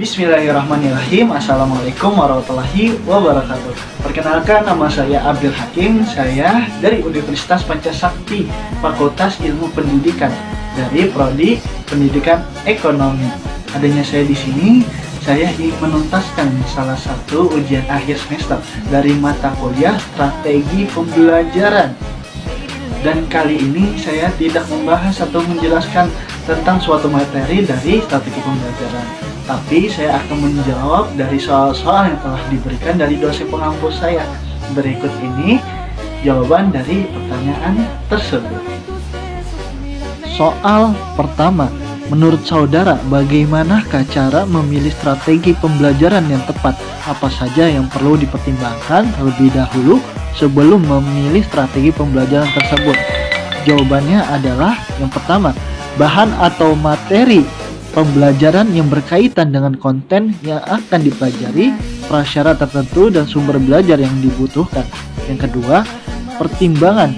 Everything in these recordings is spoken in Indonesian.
Bismillahirrahmanirrahim. Assalamualaikum warahmatullahi wabarakatuh. Perkenalkan, nama saya Abdul Hakim. Saya dari Universitas Pancasakti, Fakultas Ilmu Pendidikan, dari Prodi Pendidikan Ekonomi. Adanya saya di sini, saya ingin menuntaskan salah satu ujian akhir semester dari mata kuliah Strategi Pembelajaran. Dan kali ini saya tidak membahas atau menjelaskan tentang suatu materi dari strategi pembelajaran, tapi saya akan menjawab dari soal-soal yang telah diberikan dari dosen pengampu saya. Berikut ini jawaban dari pertanyaan tersebut. Soal pertama, menurut saudara, bagaimanakah cara memilih strategi pembelajaran yang tepat? Apa saja yang perlu dipertimbangkan terlebih dahulu sebelum memilih strategi pembelajaran tersebut? Jawabannya adalah yang pertama, bahan atau materi pembelajaran yang berkaitan dengan konten yang akan dipelajari, prasyarat tertentu dan sumber belajar yang dibutuhkan. Yang kedua, pertimbangan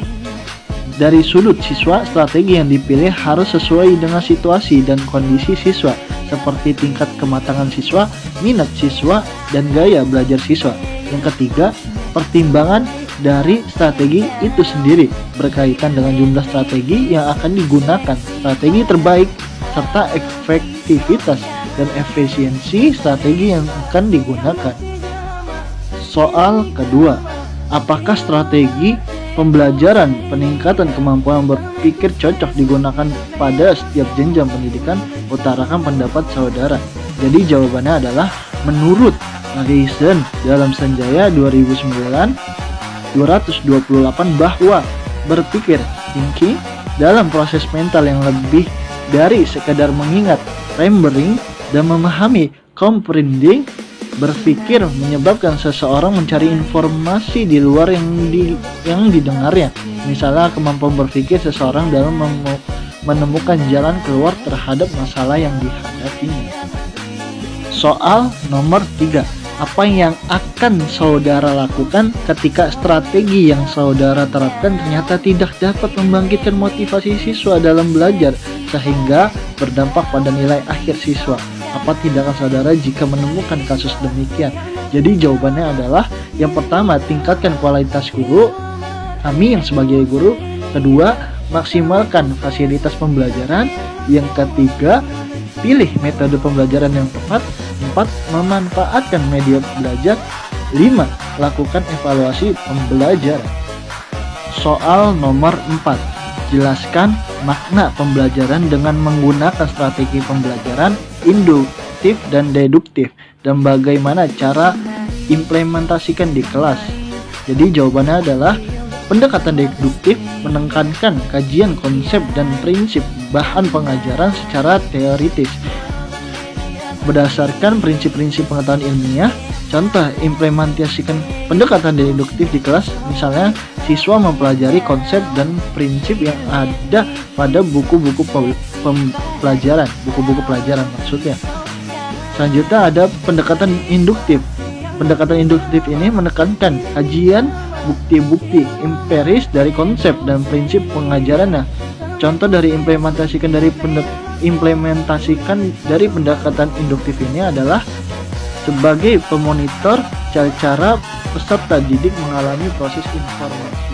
dari sudut siswa, strategi yang dipilih harus sesuai dengan situasi dan kondisi siswa, seperti tingkat kematangan siswa, minat siswa, dan gaya belajar siswa. Yang ketiga, pertimbangan dari strategi itu sendiri berkaitan dengan jumlah strategi yang akan digunakan, strategi terbaik, serta efektivitas dan efisiensi strategi yang akan digunakan. Soal kedua, apakah strategi pembelajaran peningkatan kemampuan berpikir cocok digunakan pada setiap jenjang pendidikan? Utarakan pendapat saudara. Jadi jawabannya adalah menurut Listen dalam Sanjaya 228 bahwa berpikir thinking dalam proses mental yang lebih dari sekadar mengingat, remembering, dan memahami, comprehending. Berpikir menyebabkan seseorang mencari informasi di luar yang didengarnya. Misalnya kemampuan berpikir seseorang dalam menemukan jalan keluar terhadap masalah yang dihadapinya. Soal nomor 3, apa yang akan saudara lakukan ketika strategi yang saudara terapkan ternyata tidak dapat membangkitkan motivasi siswa dalam belajar sehingga berdampak pada nilai akhir siswa? Apa tindakan saudara jika menemukan kasus demikian? Jadi jawabannya adalah yang pertama, tingkatkan kualitas guru, kami yang sebagai guru. Kedua, maksimalkan fasilitas pembelajaran. Yang ketiga, pilih metode pembelajaran yang tepat. 4. Memanfaatkan media belajar. 5. Lakukan evaluasi pembelajaran. Soal nomor 4, jelaskan makna pembelajaran dengan menggunakan strategi pembelajaran induktif dan deduktif, dan bagaimana cara implementasikan di kelas. Jadi jawabannya adalah pendekatan deduktif menekankan kajian konsep dan prinsip bahan pengajaran secara teoritis berdasarkan prinsip-prinsip pengetahuan ilmiah. Contoh implementasikan pendekatan deduktif di kelas, misalnya siswa mempelajari konsep dan prinsip yang ada pada buku-buku pelajaran maksudnya. Selanjutnya ada pendekatan induktif. Pendekatan induktif ini menekankan kajian bukti-bukti empiris dari konsep dan prinsip pengajarannya. Contoh dari implementasikan dari pendekatan induktif ini adalah sebagai pemonitor cara peserta didik mengalami proses informasi.